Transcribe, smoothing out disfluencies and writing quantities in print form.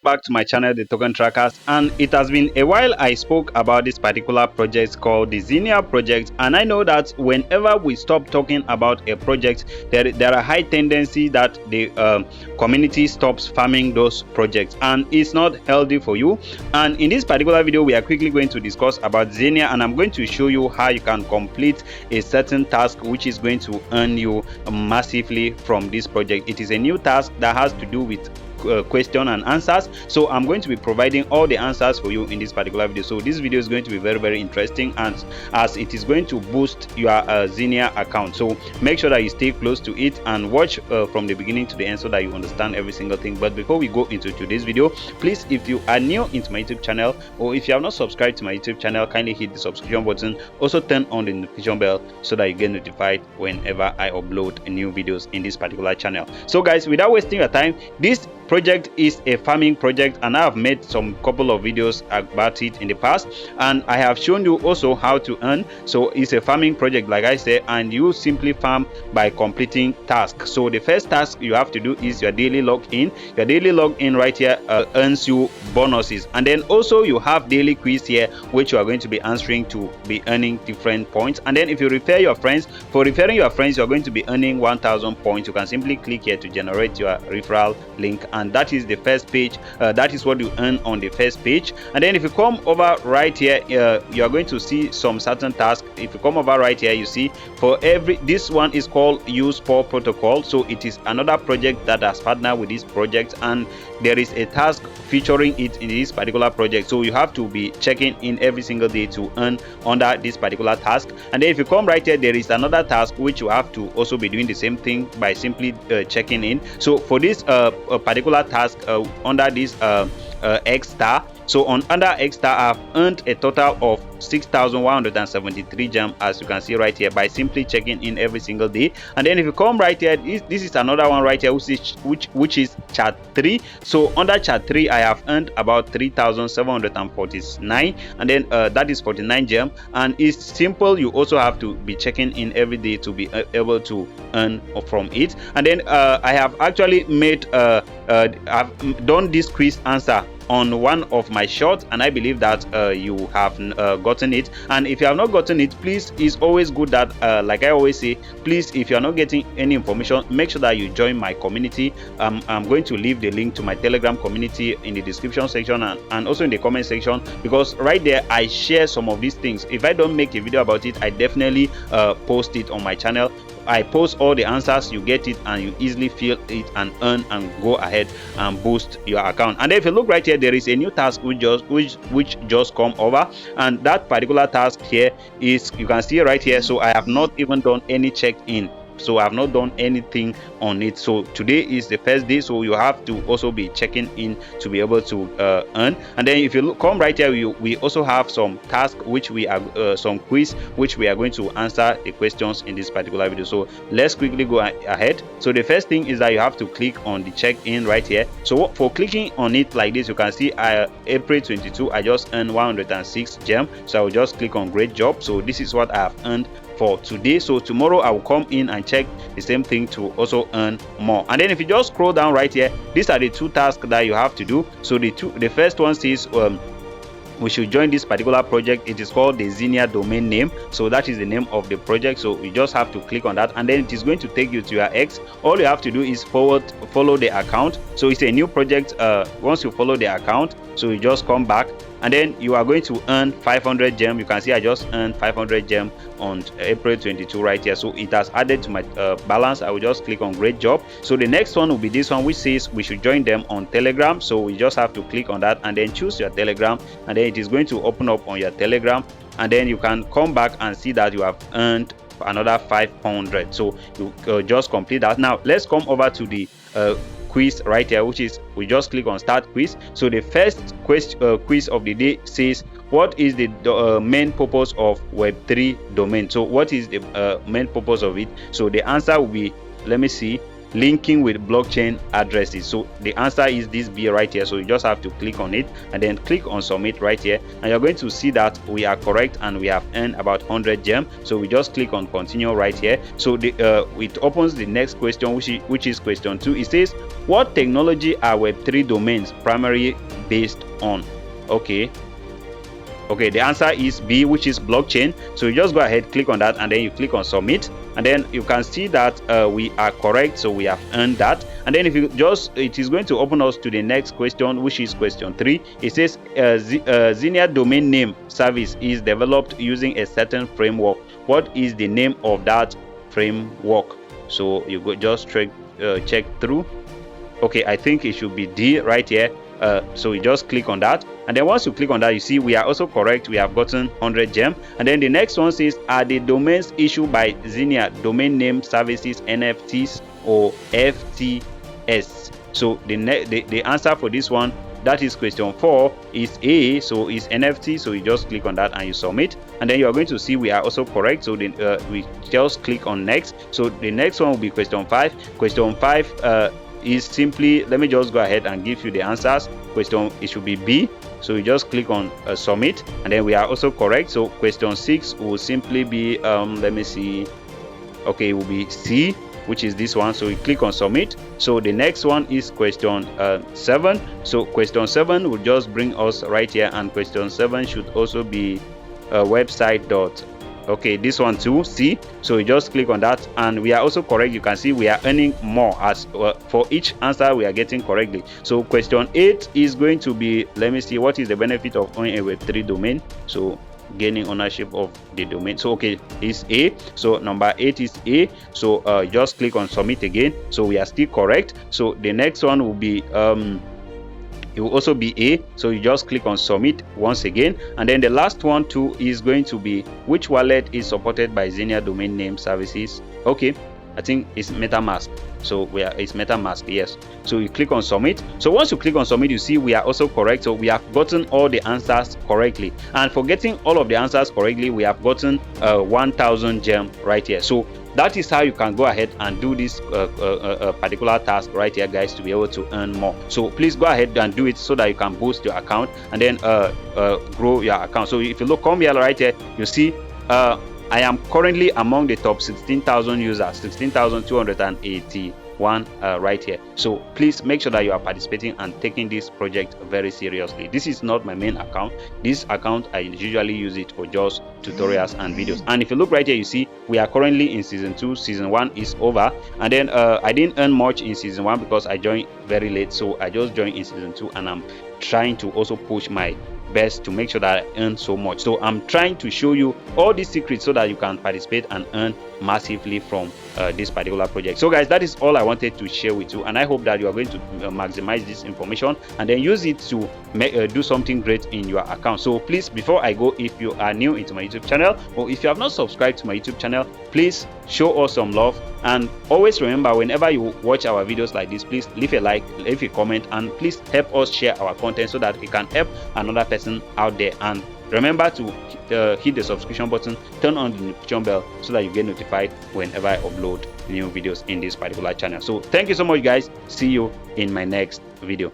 back to my channel, the Token Trackers, and it has been a while I spoke about this particular project called the Xenea project, and I know that whenever we stop talking about a project, there are high tendency that the community stops farming those projects, and it's not healthy for you. And in this particular video, we are quickly going to discuss about Xenea, and I'm going to show you how you can complete a certain task which is going to earn you massively from this project. It is a new task that has to do with question and answers, so I'm going to be providing all the answers for you in this particular video. So this video is going to be very interesting, and as it is going to boost your Xenea account, so make sure that you stay close to it and watch from the beginning to the end so that you understand every single thing. But before we go into today's video, please, if you are new into my YouTube channel, or if you have not subscribed to my YouTube channel, kindly hit the subscription button. Also turn on the notification bell so that you get notified whenever I upload new videos in this particular channel. So guys, without wasting your time, this project is a farming project, and I have made some couple of videos about it in the past, and I have shown you also how to earn. So it's a farming project, like I said, and you simply farm by completing tasks. So the first task you have to do is your daily login. Your daily login right here earns you bonuses, and then also you have daily quiz here which you are going to be answering to be earning different points. And then if you refer your friends, for referring your friends, you're going to be earning 1000 points. You can simply click here to generate your referral link, and that is the first page. That is what you earn on the first page. And then if you come over right here, you are going to see some certain tasks. If you come over right here, you see for every, this one is called use Paul protocol. So it is another project that has partnered with this project, and there is a task featuring it in this particular project. So you have to be checking in every single day to earn under this particular task. And then if you come right here, there is another task which you have to also be doing the same thing by simply checking in. So for this particular task under this X star, so on under X star, I've earned a total of 6,173 gems, as you can see right here, by simply checking in every single day. And then if you come right here, this is another one right here, which is chat 3. So under chat 3, I have earned about 3,749, and then that is 49 gems, and it's simple. You also have to be checking in every day to be able to earn from it. And then I have actually made I've done this quiz answer on one of my shots, and I believe that you have gotten it. And if you have not gotten it, please, it's always good that like I always say, please, if you are not getting any information, make sure that you join my community. I'm going to leave the link to my Telegram community in the description section and also in the comment section, because right there I share some of these things. If I don't make a video about it, I definitely post it on my channel. I post all the answers, you get it, and you easily fill it and earn and go ahead and boost your account. And then if you look right here, there is a new task which just come over, and that particular task here is, you can see right here. So I have not even done any check-in, so I have not done anything on it. So today is the first day, so you have to also be checking in to be able to earn. And then if you come right here, we also have some tasks which we are some quiz which we are going to answer the questions in this particular video. So let's quickly go ahead. So the first thing is that you have to click on the check-in right here. So for clicking on it like this, you can see April 22, I just earned 106 gems. So I will just click on great job. So this is what I have earned for today. So tomorrow I will come in and check the same thing to also earn more. And then if you just scroll down right here, these are the two tasks that you have to do. So the first one says we should join this particular project. It is called the Xenea Domain Name, so that is the name of the project. So you just have to click on that, and then it is going to take you to your X. All you have to do is follow the account. So it's a new project. Once you follow the account, so you just come back, and then you are going to earn 500 gems. You can see I just earned 500 gems on April 22 right here. So it has added to my balance. I will just click on great job. So the next one will be this one, which says we should join them on Telegram. So we just have to click on that and then choose your Telegram, and then it is going to open up on your Telegram, and then you can come back and see that you have earned another 500. So you just complete that. Now let's come over to the quiz right here, which is, we just click on start quiz. So the first quiz of the day says, what is the main purpose of Web3 domain? So what is the main purpose of it? So the answer will be, let me see, linking with blockchain addresses. So the answer is this B right here. So you just have to click on it and then click on submit right here, and you're going to see that we are correct and we have earned about 100 gem. So we just click on continue right here. So it opens the next question, which is question 2. It says, what technology are Web3 domains primarily based on? Okay, the answer is B, which is blockchain. So you just go ahead, click on that, and then you click on submit, and then you can see that we are correct, so we have earned that. And then if you it is going to open us to the next question, which is question 3. It says Xenea Domain Name Service is developed using a certain framework. What is the name of that framework? So you go just check through. Okay, I think it should be D right here. So you just click on that, and then once you click on that, you see we are also correct. We have gotten 100 gem. And then the next one says, are the domains issued by Xenea Domain Name Services NFTs or FTS? So the answer for this one, that is question 4, is A. So is NFT. So you just click on that and you submit, and then you are going to see we are also correct. So then we just click on next. So the next one will be question 5. Question 5 is simply, let me just go ahead and give you the answers. It should be B. So you just click on submit, and then we are also correct. So question 6 will simply be let me see. Okay, it will be C, which is this one. So you click on submit. So the next one is question 7. So question 7 will just bring us right here, and question 7 should also be website dot. Okay, this one too, C. So you just click on that, and we are also correct. You can see we are earning more as for each answer we are getting correctly. So question 8 is going to be, let me see, what is the benefit of owning a Web3 domain? So gaining ownership of the domain. So okay, it's A. So number 8 is A. So just click on submit again. So we are still correct. So the next one will be it will also be A. So you just click on submit once again, and then the last one too is going to be, which wallet is supported by Xenea Domain Name Services? Okay, I think it's MetaMask. So it's MetaMask, yes. So you click on submit. So once you click on submit, you see we are also correct. So we have gotten all the answers correctly, and for getting all of the answers correctly, we have gotten 1000 gem right here. So that is how you can go ahead and do this particular task right here, guys, to be able to earn more. So please go ahead and do it so that you can boost your account and then grow your account. So if you come here right here, you see I am currently among the top 16,000 users, 16,281 right here. So please make sure that you are participating and taking this project very seriously. This is not my main account. This account, I usually use it for just tutorials and videos. And if you look right here, you see we are currently in season 2. Season 1 is over, and then I didn't earn much in season 1 because I joined very late. So I just joined in season 2, and I'm trying to also push my best to make sure that I earn so much. So I'm trying to show you all these secrets so that you can participate and earn massively from this particular project. So guys, that is all I wanted to share with you, and I hope that you are going to maximize this information and then use it to do something great in your account. So please, before I go, if you are new into my YouTube channel, or if you have not subscribed to my YouTube channel, please show us some love. And always remember, whenever you watch our videos like this, please leave a like, leave a comment, and please help us share our content so that it can help another person out there. And remember to hit the subscription button, turn on the notification bell so that you get notified whenever I upload new videos in this particular channel. So thank you so much, guys. See you in my next video.